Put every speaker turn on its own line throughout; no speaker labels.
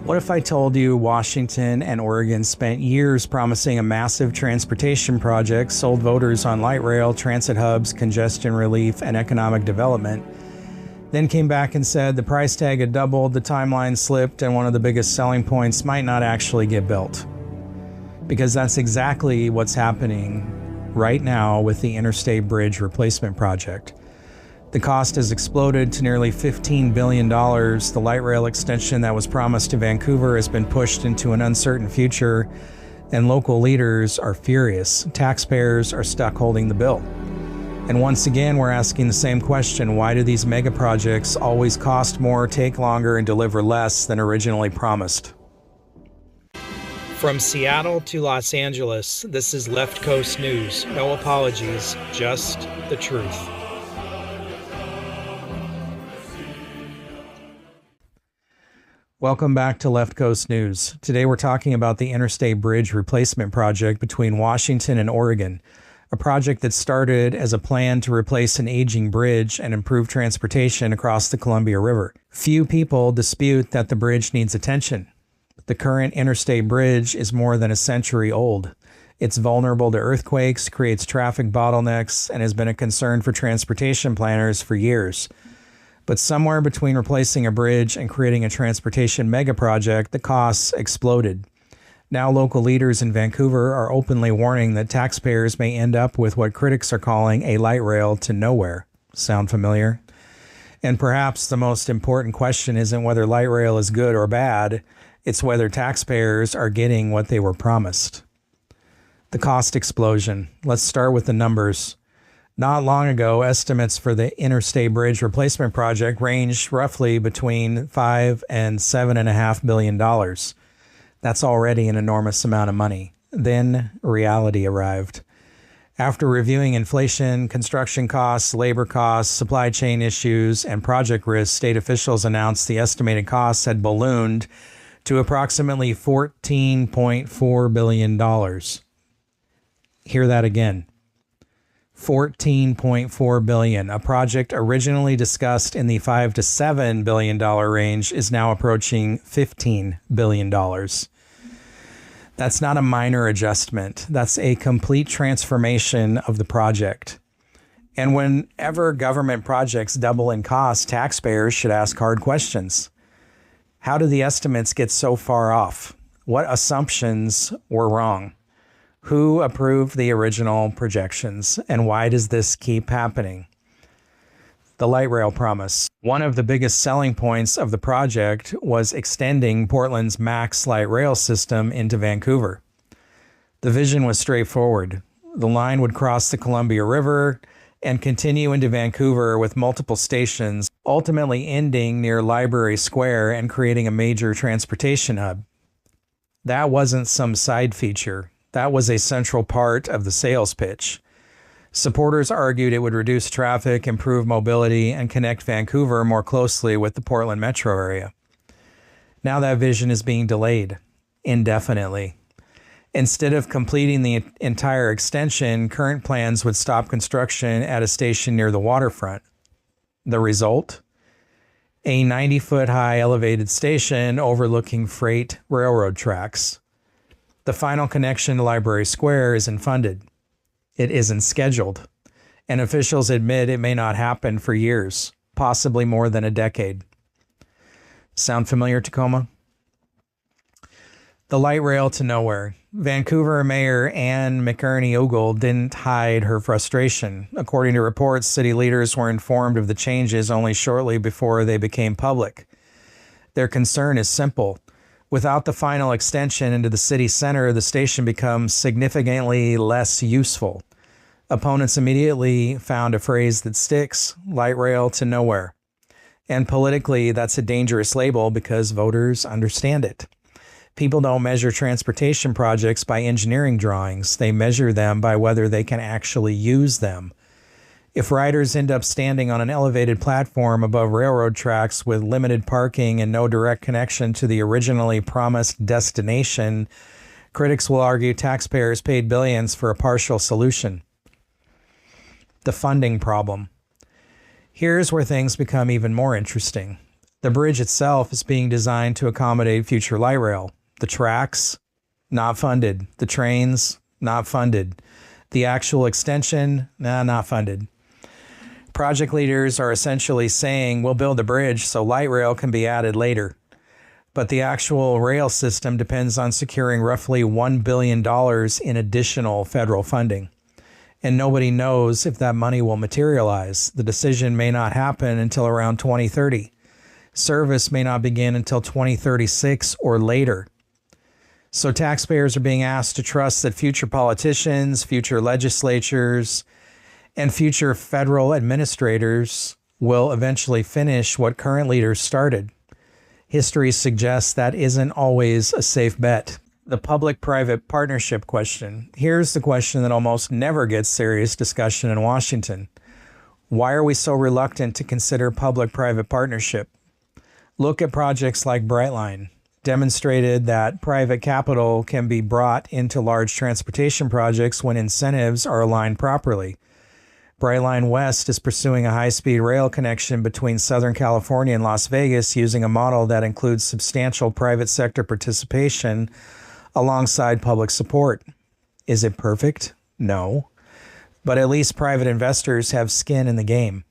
What if I told you Washington and Oregon spent years promising a massive transportation project, sold voters on light rail, transit hubs, congestion relief, and economic development, then came back and said the price tag had doubled, the timeline slipped, and one of the biggest selling points might not actually get built? Because that's exactly what's happening right now with the Interstate Bridge Replacement Project. The cost has exploded to nearly $15 billion. The light rail extension that was promised to Vancouver has been pushed into an uncertain future, and local leaders are furious. Taxpayers are stuck holding the bill. And once again, we're asking the same question: why do these mega projects always cost more, take longer, and deliver less than originally promised? From Seattle to Los Angeles, this is Left Coast News. No apologies, just the truth. Welcome back to Left Coast News. Today we're talking about the Interstate Bridge Replacement Project between Washington and Oregon, a project that started as a plan to replace an aging bridge and improve transportation across the Columbia River. Few people dispute that the bridge needs attention. The current interstate bridge is more than a century old. It's vulnerable to earthquakes, creates traffic bottlenecks, and has been a concern for transportation planners for years. But somewhere between replacing a bridge and creating a transportation mega project, the costs exploded. Now local leaders in Vancouver are openly warning that taxpayers may end up with what critics are calling a light rail to nowhere. Sound familiar? And perhaps the most important question isn't whether light rail is good or bad, it's whether taxpayers are getting what they were promised. The cost explosion. Let's start with the numbers. Not long ago, estimates for the Interstate Bridge Replacement Project ranged roughly between $5 and $7.5 billion. That's already an enormous amount of money. Then reality arrived. After reviewing inflation, construction costs, labor costs, supply chain issues, and project risks, state officials announced the estimated costs had ballooned to approximately $14.4 billion. Hear that again. $14.4 billion. A project originally discussed in the $5 to $7 billion range is now approaching $15 billion. That's not a minor adjustment. That's a complete transformation of the project. And whenever government projects double in cost, taxpayers should ask hard questions. How do the estimates get so far off? What assumptions were wrong? Who approved the original projections, and why does this keep happening? The light rail promise. One of the biggest selling points of the project was extending Portland's MAX light rail system into Vancouver. The vision was straightforward. The line would cross the Columbia River and continue into Vancouver with multiple stations, ultimately ending near Library Square and creating a major transportation hub. That wasn't some side feature. That was a central part of the sales pitch. Supporters argued it would reduce traffic, improve mobility, and connect Vancouver more closely with the Portland metro area. Now that vision is being delayed indefinitely. Instead of completing the entire extension, current plans would stop construction at a station near the waterfront. The result? A 90-foot-high elevated station overlooking freight railroad tracks. The final connection to Library Square isn't funded. It isn't scheduled. And officials admit it may not happen for years, possibly more than a decade. Sound familiar, Tacoma? The light rail to nowhere. Vancouver Mayor Anne McInerney-Ogle didn't hide her frustration. According to reports, city leaders were informed of the changes only shortly before they became public. Their concern is simple. Without the final extension into the city center, the station becomes significantly less useful. Opponents immediately found a phrase that sticks: light rail to nowhere. And politically, that's a dangerous label because voters understand it. People don't measure transportation projects by engineering drawings. They measure them by whether they can actually use them. If riders end up standing on an elevated platform above railroad tracks with limited parking and no direct connection to the originally promised destination, critics will argue taxpayers paid billions for a partial solution. The funding problem. Here's where things become even more interesting. The bridge itself is being designed to accommodate future light rail. The tracks, not funded. The trains, not funded. The actual extension, not funded. Project leaders are essentially saying, we'll build the bridge so light rail can be added later. But the actual rail system depends on securing roughly $1 billion in additional federal funding. And nobody knows if that money will materialize. The decision may not happen until around 2030. Service may not begin until 2036 or later. So taxpayers are being asked to trust that future politicians, future legislatures, and future federal administrators will eventually finish what current leaders started. History suggests that isn't always a safe bet. The public-private partnership question. Here's the question that almost never gets serious discussion in Washington. Why are we so reluctant to consider public-private partnership? Look at projects like Brightline, demonstrated that private capital can be brought into large transportation projects when incentives are aligned properly. Brightline West is pursuing a high-speed rail connection between Southern California and Las Vegas using a model that includes substantial private sector participation alongside public support. Is it perfect? No. But at least private investors have skin in the game.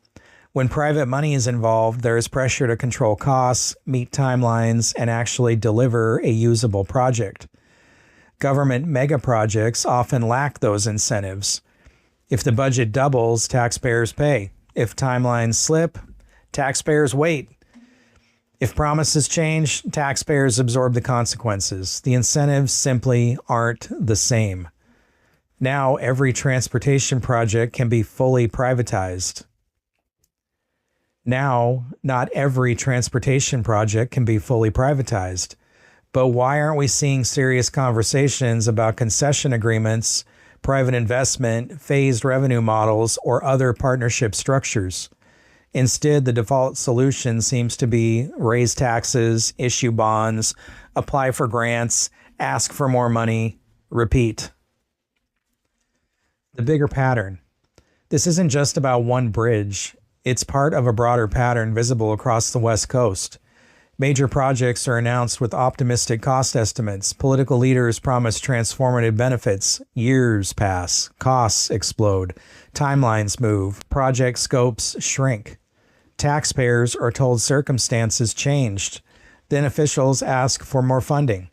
When private money is involved, there is pressure to control costs, meet timelines, and actually deliver a usable project. Government mega projects often lack those incentives. If the budget doubles, taxpayers pay. If timelines slip, taxpayers wait. If promises change, taxpayers absorb the consequences. The incentives simply aren't the same. Now, every transportation project can be fully privatized. Now, not every transportation project can be fully privatized. But why aren't we seeing serious conversations about concession agreements, private investment, phased revenue models, or other partnership structures? Instead, the default solution seems to be raise taxes, issue bonds, apply for grants, ask for more money, repeat. The bigger pattern. This isn't just about one bridge. It's part of a broader pattern visible across the West Coast. Major projects are announced with optimistic cost estimates. Political leaders promise transformative benefits. Years pass. Costs explode. Timelines move. Project scopes shrink. Taxpayers are told circumstances changed. Then officials ask for more funding.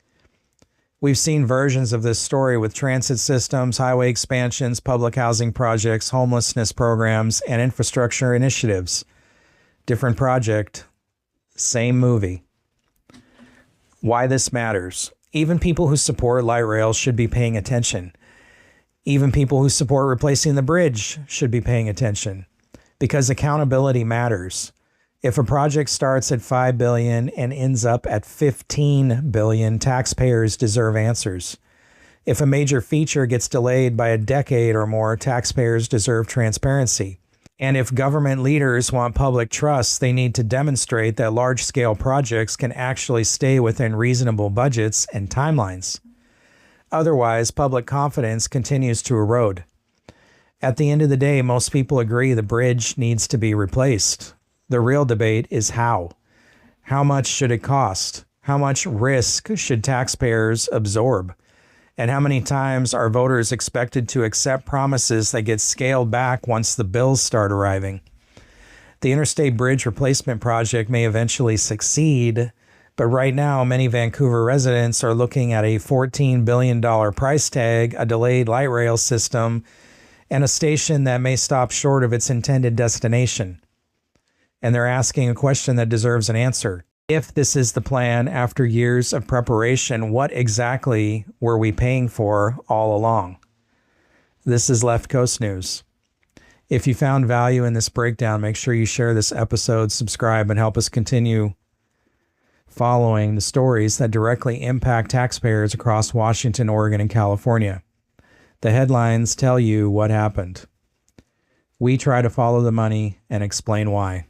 We've seen versions of this story with transit systems, highway expansions, public housing projects, homelessness programs, and infrastructure initiatives. Different project, same movie. Why this matters. Even people who support light rail should be paying attention. Even people who support replacing the bridge should be paying attention. Because accountability matters. If a project starts at $5 billion and ends up at $15 billion, taxpayers deserve answers. If a major feature gets delayed by a decade or more, taxpayers deserve transparency. And if government leaders want public trust, they need to demonstrate that large-scale projects can actually stay within reasonable budgets and timelines. Otherwise, public confidence continues to erode. At the end of the day, most people agree the bridge needs to be replaced. The real debate is how. How much should it cost? How much risk should taxpayers absorb? And how many times are voters expected to accept promises that get scaled back once the bills start arriving? The Interstate Bridge Replacement Project may eventually succeed, but right now many Vancouver residents are looking at a $14 billion price tag, a delayed light rail system, and a station that may stop short of its intended destination. And they're asking a question that deserves an answer. If this is the plan after years of preparation, what exactly were we paying for all along? This is Left Coast News. If you found value in this breakdown, make sure you share this episode, subscribe, and help us continue following the stories that directly impact taxpayers across Washington, Oregon, and California. The headlines tell you what happened. We try to follow the money and explain why.